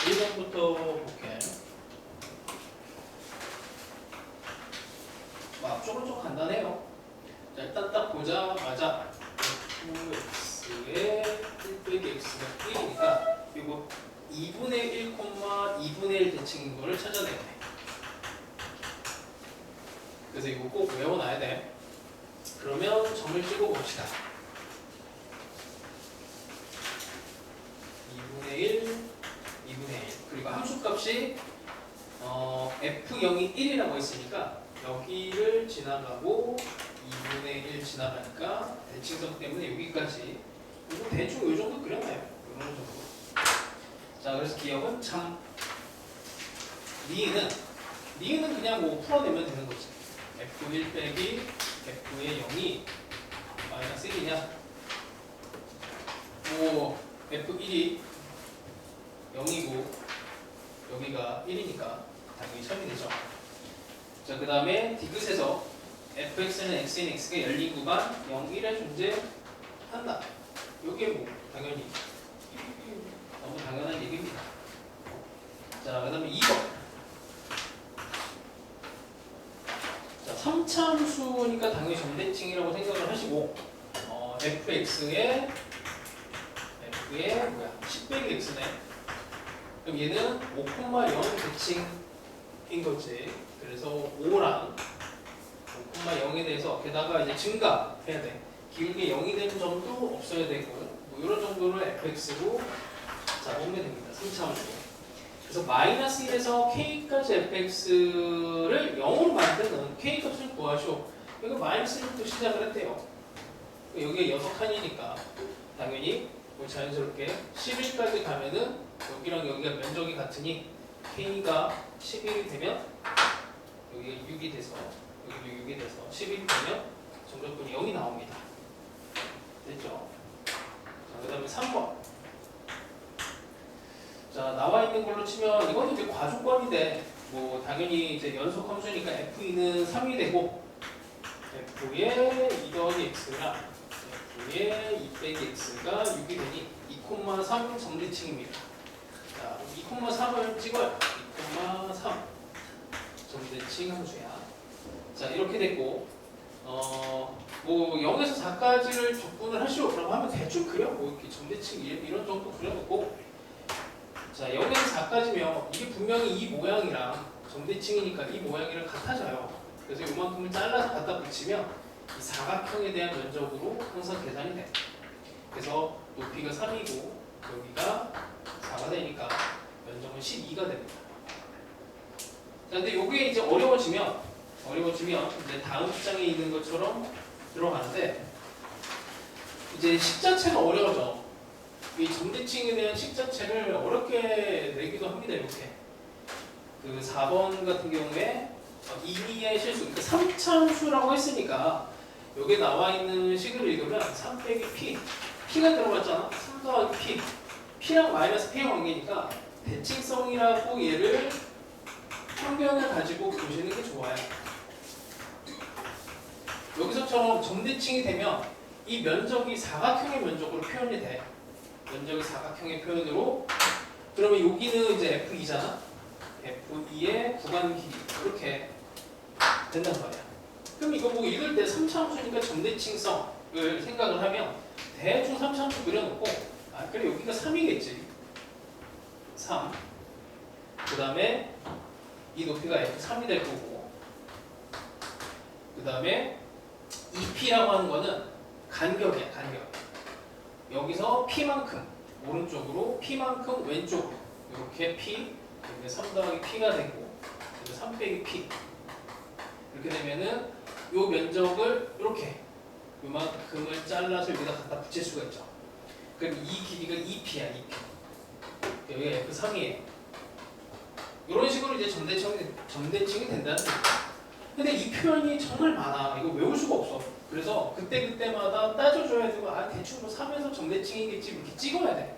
1번부터 볼게. 앞쪽은 좀 간단해요. 자, 일단 딱 보자마자 fx의 1 빼기 x가 1이니까 이거 2분의 1, 2분의 1 대칭인 거를 찾아내야 돼. 그래서 이거 꼭 외워놔야 돼. 그러면 점을 찍어 봅시다. 2분의 1, 2분의 1. 그리고 함수값이 f0이 1이라고 했으니까 여기를 지나가고 2분의 1 지나가니까 대칭성 때문에 여기까지. 이거 대충 이 정도 그려놔요. 이런 정도. 자, 그래서 기억은 참. 니은은 그냥 뭐 풀어내면 되는 거지. f1 빼기 f의 0이 마이너스 1이냐? 뭐 f1이 0이고 여기가 1이니까 당연히 3이 되죠. 자, 그 다음에 디귿에서 fx는 x인 x가 열린 구간 0, 1에 존재한다. 이게 뭐 당연히 너무 당연한 얘기입니다. 자, 그 다음에 2번. 자, 3차 함수니까 당연히 점대칭이라고 생각을 하시고 fx의 뭐야 10 빼기 x네. 그럼 얘는 5,0 대칭인 거지. 그래서 5랑 5,0에 대해서 게다가 이제 증가해야 돼. 기울기 0이 되는 점도 없어야 되고 뭐 이런 정도를 fx로 잡으면 됩니다. 3차 함수. 그래서 마이너스 1에서 k까지 fx를 0으로 만드는 k 값을 구하시오. 이거 마이너스 1부터 시작을 했대요. 여기가 6칸이니까 당연히 자연스럽게 11까지 가면은 여기랑 여기가 면적이 같으니 k가 11이 되면 여기가 6이 돼서 여기도 6이 돼서 11이 되면 정적분이 0이 나옵니다. 됐죠? 자, 그 다음에 3번. 자, 나와 있는 걸로 치면 이거는 이제 과조건인데 뭐 당연히 이제 연속 함수니까 f는 3이 되고 f의 2 더하기 x랑 f의 2 빼기 x가 6이 되니 2,3 점대칭입니다. 자, 2,3을 찍어요. 2,3 점대칭 함수야. 자, 이렇게 됐고 뭐 0에서 4까지를 적분을 하시오. 그럼 하면 대충 그려. 뭐 이렇게 점대칭 이런 정도 그려놓고 자, 0에서 4까지면 이게 분명히 이 모양이랑 점대칭이니까 이 모양이랑 같아져요. 그래서 이만큼을 잘라서 갖다 붙이면 이 사각형에 대한 면적으로 항상 계산이 돼. 그래서 높이가 3이고 여기가 4가 되니까 면적은 12가 됩니다. 자, 근데 요게 이제 어려워지면 이제 다음 장에 있는 것처럼 들어가는데 이제 식 자체가 어려워져. 이 점대칭에 대한 식 자체를 어렵게 내기도 합니다. 이렇게 그 4번 같은 경우에 2의 실수, 그러니까 3차 함수라고 했으니까 여기 나와 있는 식을 읽으면 3 빼기 p, p가 들어갔잖아. 3 더하기 p, p랑 마이너스 p의 관계니까 대칭성이라고 얘를 편견을 가지고 보시는 게 좋아요. 여기서처럼 점대칭이 되면 이 면적이 사각형의 면적으로 표현이 돼. 면적이 사각형의 표현으로. 그러면 여기는 이제 F2잖아. F2의 구간 길이 이렇게 된단 말이야. 그럼 이거 보고 읽을 때 3차 함수니까 점대칭성을 생각을 하면 대충 3차 함수 그려놓고 그래 여기가 3이겠지. 3. 그 다음에 이 높이가 F3이 될 거고 그 다음에 이 P라고 하는 거는 간격이야. 간격. 여기서 P만큼 오른쪽으로 P만큼 왼쪽으로 이렇게 P 여기 3 더하기 P가 되고 3 빼기 P 이렇게 되면은 요 면적을 이렇게 요만큼을 잘라서 여기다 갖다 붙일 수가 있죠. 그럼 이 길이가 2P야. 2P 여기가 F3이에요. 이런 식으로 이제 점대칭이 된다는 거죠. 근데 이 표현이 정말 많아. 이거 외울 수가 없어. 그래서 그때마다 따져줘야 되고 대충 뭐 3에서 점대칭이겠지 이렇게 찍어야 돼.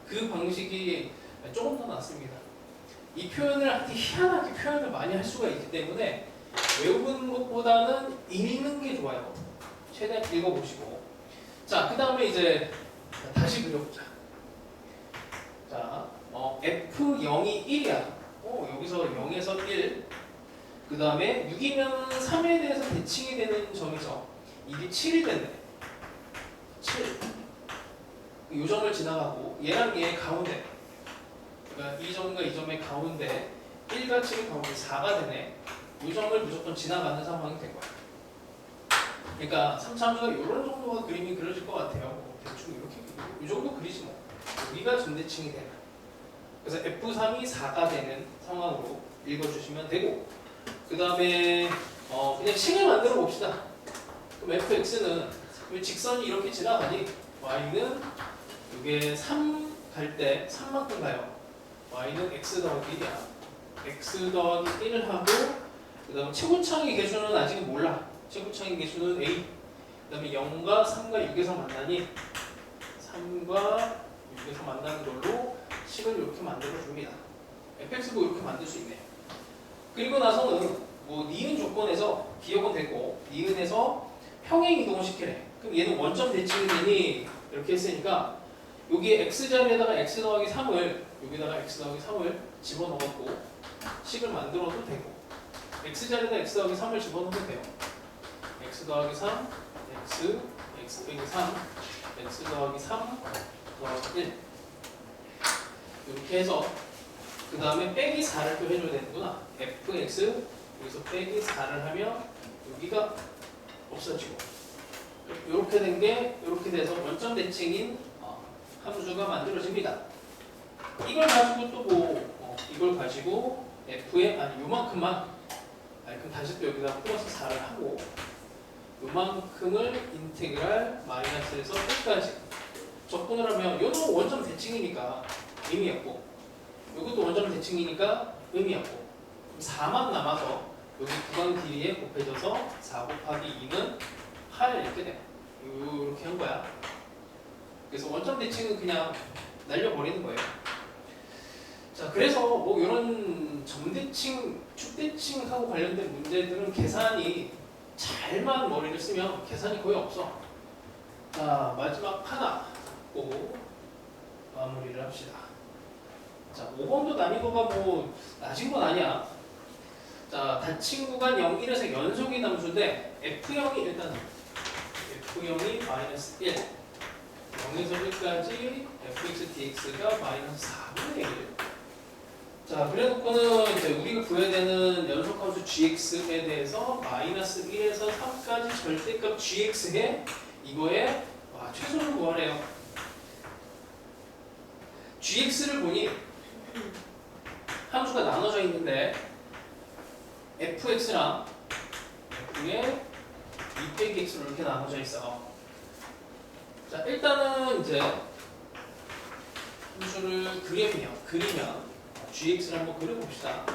그 방식이 조금 더 낫습니다. 이 표현을 하여튼 희한하게 표현을 많이 할 수가 있기 때문에 외우는 것보다는 읽는 게 좋아요. 최대한 읽어보시고 자, 그 다음에 이제 다시 그려보자. 자, F0이 1이야. 여기서 0에서 1. 그 다음에 6이면 3에 대해서 대칭이 되는 점에서 이게 7이 됐네. 7. 이 점을 지나가고 얘랑 얘 가운데. 그러니까 이 점과 이 점의 가운데 1과 7의 가운데 4가 되네. 이 점을 무조건 지나가는 상황이 된 거야. 그러니까 3차함수가 이런 정도가 그림이 그려질 것 같아요. 대충 이렇게 이 정도 그리지 뭐. 여기가 점대칭이 되나. 그래서 F3이 4가 되는 상황으로 읽어주시면 되고, 그 다음에 그냥 식을 만들어 봅시다. 그럼 fx는 왜 직선이 이렇게 지나가니? y는 이게 3 갈 때 3만큼 가요. y는 x 더하기 1이야. x 더하기 1을 하고, 그 다음에 최고창의 개수는 아직 몰라. 최고창의 개수는 a. 그 다음에 0과 3과 6에서 만나니 3과 6에서 만나는 걸로 식을 이렇게 만들어 줍니다. fx도 이렇게 만들 수 있네요. 그리고 나서는 뭐 니은 조건에서 기억은 됐고, 니은에서 평행 이동을 시키래. 그럼 얘는 원점 대칭이 되니 이렇게 했으니까 여기에 x자리에다가 x 더하기 3을 여기다가 x 더하기 3을 집어넣었고 식을 만들어도 되고, x자리에다 x 더하기 3을 집어넣으면 돼요. x 더하기 3, x 빼기 3, x 더하기 3 더하기 1 이렇게 해서 그 다음에 빼기 4를 또 해줘야 되는구나. fx 여기서 빼기 4를 하면 여기가 없어지고, 이렇게 된 게 이렇게 돼서 원점 대칭인 함수가 만들어집니다. 이걸 가지고 또 뭐 이걸 가지고 f에 요만큼만 그럼 다시 또 여기다 플러스 4를 하고 요만큼을 인테그랄 마이너스에서 끝까지 적분을 하면 이것도 원점 대칭이니까 의미 없고, 이것도 원점 대칭이니까 의미 없고, 4만 남아서 여기 구간 길이에 곱해져서 4 곱하기 2는 8 이렇게 돼. 이렇게 한 거야. 그래서 원점 대칭은 그냥 날려버리는 거예요. 자, 그래서 뭐 이런 점대칭, 축대칭하고 관련된 문제들은 계산이 잘만 머리를 쓰면 계산이 거의 없어. 자, 마지막 하나 보고 마무리를 합시다. 자, 5번도 난이도가 뭐 낮은 건 아니야. 자, 닫힌 구간 0, 1에서 연속인 함수인데 F0이 일단 F0이 마이너스 1, 0에서 1까지 fx dx가 마이너스 4분의 1. 자, 그래놓고는 이제 우리가 구해야 되는 연속함수 gx에 대해서 마이너스 1에서 3까지 절대값 gx에 이거에 최소를 구하래요. gx를 보니 함수가 나눠져 있는데 fx랑 f의 2 빼기 x로 이렇게 나눠져 있어. 자, 일단은 이제 함수를 그리면 gx를 한번 그려봅시다.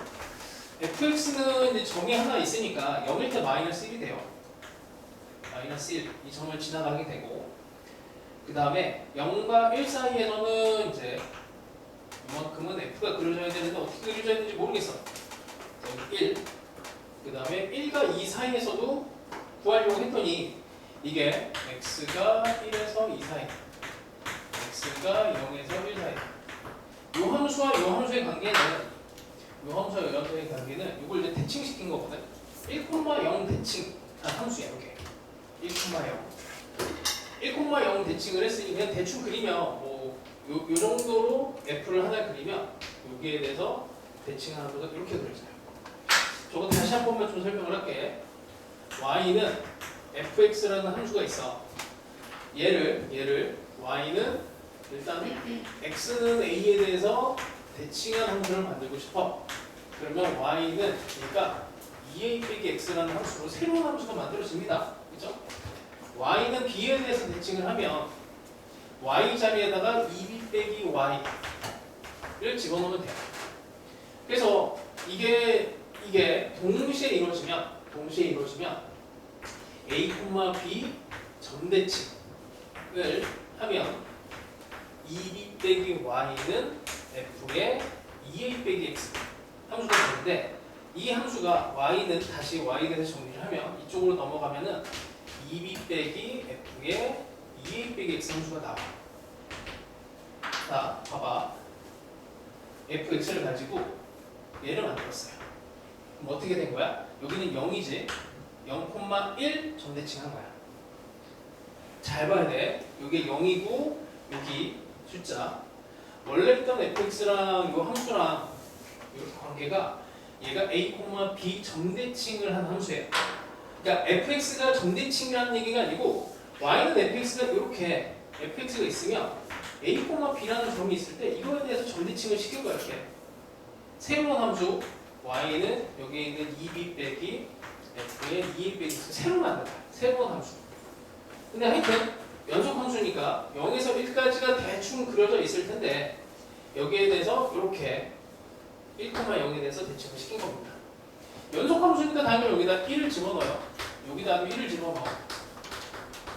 fx는 이제 점이 하나 있으니까 0일 때 마이너스 1이 돼요. 마이너스 1, 이 점을 지나가게 되고, 그 다음에 0과 1 사이에서는 이제 이만큼은 f가 그려져야 되는데 어떻게 그려져야 되는지 모르겠어. 여기 1, 그 다음에 1과 2 사이에서도 구하려고 했더니 이게 x가 1에서 2 사이, x가 0에서 1 사이. 요 함수와 요 함수의 관계는 이걸 이제 대칭시킨 거거든. 1,0 대칭한 함수야, 이게. 1,0. 1,0 대칭을 했으니 그냥 대충 그리면 요 정도로 f를 하나 그리면 여기에 대해서 대칭하는 거가 이렇게 그려져요. 저거 다시 한 번만 좀 설명을 할게. y는 fx라는 함수가 있어. 얘를 y는 일단 x는 a에 대해서 대칭한 함수를 만들고 싶어. 그러면 y는 그러니까 2a 빼기 x라는 함수로 새로운 함수가 만들어집니다. 그죠? y는 b에 대해서 대칭을 하면 y 자리에다가 2b 빼기 y를 집어넣으면 돼요. 그래서 이게 동시에 이루어지면 a, b 점대칭을 하면 2b 빼기 y는 f의 2a 빼기 x 함수가 되는데, 이 함수가 y는 다시 y에 대해서 정리를 하면 이쪽으로 넘어가면은 2b 빼기 f의 2a 빼기 x 함수가 나와. 자, 봐봐. fx를 가지고 얘를 만들었어요. 그럼 어떻게 된 거야? 여기는 0이지. 0,1 점대칭 한 거야. 잘 봐야 돼. 여기 0이고 여기 숫자. 원래 있던 fx랑 이 함수랑 이렇게 관계가 얘가 a, b 점대칭을 한 함수예요. 그러니까 fx가 점대칭이라는 얘기가 아니고 y는 fx가 이렇게 fx가 있으면 a, b라는 점이 있을 때 이거에 대해서 점대칭을 시킨 거야. 이렇게 새로운 함수 y는 여기에 있는 2b 빼기 f의 2a 빼기 새로 만든 거야. 새로운 함수. 근데 하여튼 연속 함수니까 0에서 1까지가 대충 그려져 있을 텐데 여기에 대해서 이렇게 1,0에 대해서 대칭을 시킨 겁니다. 연속 함수니까 당연히 여기다 1을 집어넣어요. 여기다 1을 집어넣어.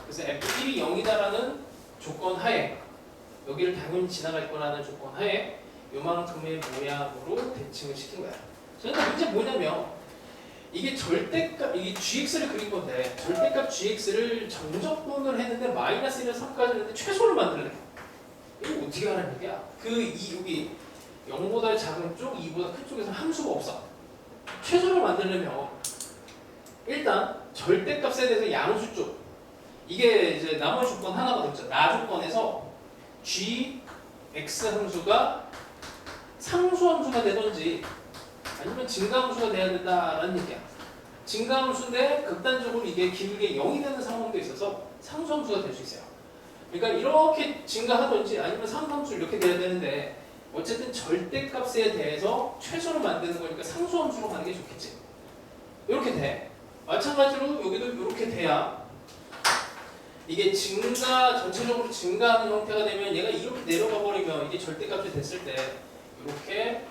그래서 f1이 0이다라는 조건 하에 여기를 당연히 지나갈 거라는 조건 하에 요만큼의 모양으로 대칭을 시킨 거야. 그러니까 문제 뭐냐면 이게 절대값, 이게 gx를 그린 건데 절대값 gx를 정적분을 했는데 마이너스 1에서 3까지 했는데 최소를 만들래. 이거 어떻게 하라는 얘기야? 여기 0보다 작은 쪽, 2보다 큰 쪽에서 함수가 없어. 최소를 만들려면 일단 절대값에 대해서 양수 쪽 이게 이제 나머지 조건 하나가 더 있죠. 나 조건에서 g, x 함수가 상수 함수가 되든지 아니면 증가함수가 돼야 된다라는 얘기야. 증가함수인데 극단적으로 이게 길게 0이 되는 상황도 있어서 상수함수가 될 수 있어요. 그러니까 이렇게 증가하든지 아니면 상수함수 이렇게 돼야 되는데 어쨌든 절대값에 대해서 최소를 만드는 거니까 상수함수로 가는 게 좋겠지. 이렇게 돼. 마찬가지로 여기도 이렇게 돼야 이게 전체적으로 증가하는 형태가 되면 얘가 이렇게 내려가 버리면 이게 절대값이 됐을 때 이렇게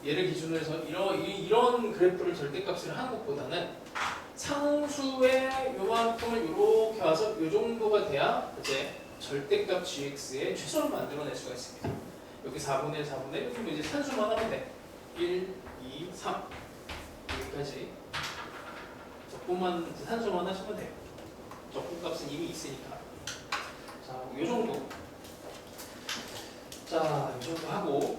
얘를 기준으로 해서 이런 그래프를 절대값을 하는 것보다는 상수의 요만큼을 이렇게 와서 이 정도가 돼야 이제 절대값 gx의 최소를 만들어낼 수가 있습니다. 여기 4분의 1, 4분의 1, 여기 이제 산수만 하면 돼. 1, 2, 3 여기까지 적분만 산수만 하시면 돼요. 적분값은 이미 있으니까. 자, 이 정도. 자, 이 정도 하고